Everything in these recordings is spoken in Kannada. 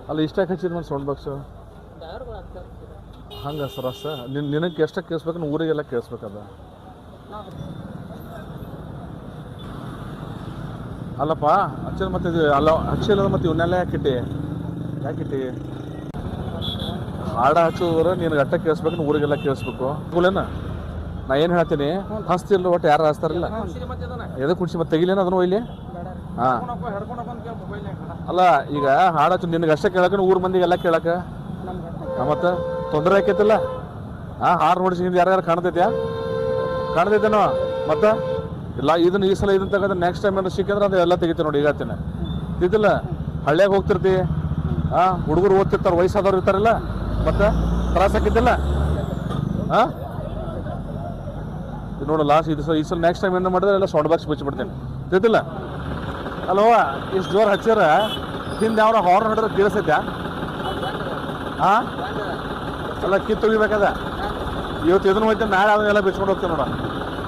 ಅಲ್ಲ ಇಷ್ಟಾಗಿ ಹಚ್ಚಿದ ಮೇಲೆ ಸೌಂಡ್ ಬಾಕ್ಸು ಹಂಗೆ ಸರಸ ನಿನಗೆ ಎಷ್ಟಕ್ಕೆ ಕೇಳಿಸ್ಬೇಕು ಊರಿಗೆಲ್ಲ ಕೇಳಿಸ್ಬೇಕದ ಅಲ್ಲಪ್ಪ ಹಚ್ಚಿದ ಮತ್ತೆ ಅಲ್ಲ ಹಚ್ಚಿಲ್ಲ ಮತ್ತೆ ಇವನ್ನೆಲ್ಲ ಯಾಕಿಟ್ಟಿ ಹಾಡ ಹಚ್ಚೋದ್ರೆ ನಿನಗೆ ಅಟ್ಟ ಕೇಳಿಸ್ಬೇಕು ಊರಿಗೆಲ್ಲ ಕೇಳಿಸ್ಬೇಕು ಕೂಲೇನ ನಾ ಏನು ಹೇಳ್ತೀನಿ ಹಸ್ತಿಲ್ಲ ಒಟ್ಟು ಯಾರು ಹಚ್ತಾರಿಲ್ಲ ಎದಕ್ಕೆ ಕುಣಿಸಿ ಮತ್ತೆ ತೆಗಿಲೇನ ಅದನ್ನು ಇಲ್ಲಿ ಹಾಂ ಅಲ್ಲ ಈಗ ಹಾಡು ಹಚ್ಚು ನಿನಗೆ ಅಷ್ಟೇ ಕೇಳಕ್ಕೆ ಊರು ಮಂದಿಗೆಲ್ಲ ಕೇಳಕ್ಕೆ ಮತ್ತು ತೊಂದರೆ ಆಕೈತಿಲ್ಲ ಹಾಂ ಹಾರು ನೋಡಿಸಿ ಹಿಂದೆ ಯಾರ್ಯಾರು ಕಾಣ್ತೈತೇನೋ ಮತ್ತು ಇಲ್ಲ ಇದನ್ನ ಈ ಸಲ ಇದನ್ನ ತಗೋದ್ರೆ ನೆಕ್ಸ್ಟ್ ಟೈಮ್ ಏನಾದ್ರು ಸಿಕ್ಕಿದ್ರೆ ಅದು ಎಲ್ಲ ತೆಗಿತೀವಿ ನೋಡಿ ಈಗ ಹೇಳ್ತೀನಿ ತಿದ್ದಿಲ್ಲ ಹಳ್ಳಿಯಾಗ ಹೋಗ್ತಿರ್ತಿ ಹಾಂ ಹುಡುಗರು ಓದ್ತಿರ್ತಾರೆ ವಯಸ್ಸಾದವ್ರು ಇರ್ತಾರಲ್ಲ ಮತ್ತು ತ್ರಾಸ ಆಕೈತಿಲ್ಲ ಹಾಂ ಇದು ನೋಡು ಲಾಸ್ಟ್ ಈ ಸಲ ನೆಕ್ಸ್ಟ್ ಟೈಮ್ ಏನು ಮಾಡಿದ್ರೆ ಎಲ್ಲ ಸೌಂಡ್ ಬಾಕ್ಸ್ ಬಿಚ್ಚಿಬಿಡ್ತೀನಿ ತಿದ್ದಿಲ್ಲ ಅಲ್ವಾ ಇಷ್ಟು ಜೋರು ಹಚ್ಚಿರ ಹಿಂದೆ ಯಾವ ಹಾರ್ನ್ ಹೊಡೆದ್ರೆ ಕೇಳಿಸೈತ್ಯಾ ಹಾಂ ಅಲ್ಲ ಕಿತ್ತು ತೆಗಿಬೇಕದ ಇವತ್ತು ಇದನ್ನು ಹೋಯ್ತು ನಾಳೆ ಅದನ್ನೆಲ್ಲ ಬಿಚ್ಕೊಂಡು ಹೋಗ್ತೀವಿ ನೋಡ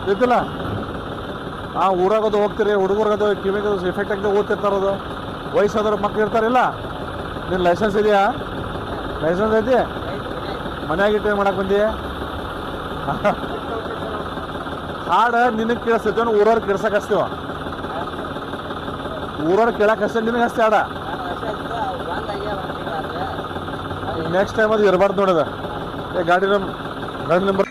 ತಿದ್ದಿಲ್ಲ ಹಾಂ ಊರಾಗೋದು ಹೋಗ್ತೀರಿ ಹುಡುಗರ್ಗದು ಕಿವಿಗೆ ಎಫೆಕ್ಟ್ ಆಗದೆ ಓದ್ತಿರ್ತಾರದು ವಯಸ್ಸಾದವ್ರು ಮಕ್ಳು ಇರ್ತಾರಿಲ್ಲ ನಿನ್ನ ಲೈಸೆನ್ಸ್ ಇದೆಯಾ ಲೈಸೆನ್ಸ್ ಐತಿ ಮನೆಯಾಗಿಟ್ಟು ಏನು ಮಾಡಕ್ಕೆ ಬಂದಿ ಹಾಡು ನಿನಗೆ ಕೇಳಿಸ್ತೈತಿ ಊರವ್ರು ಕೇಳ್ಸಕ್ಕೆ ಹಚ್ತೀವ ಊರವ್ರು ಕೇಳಕ್ಕೆ ಹಚ್ತೇವೆ ನಿನಗೆ ಹಚ್ತಿ ಹಾಡ ನೆಕ್ಸ್ಟ್ ಟೈಮ್ ಅದು ಇರಬಾರ್ದು ನೋಡದ ಗಾಡಿ ನಂಬರ್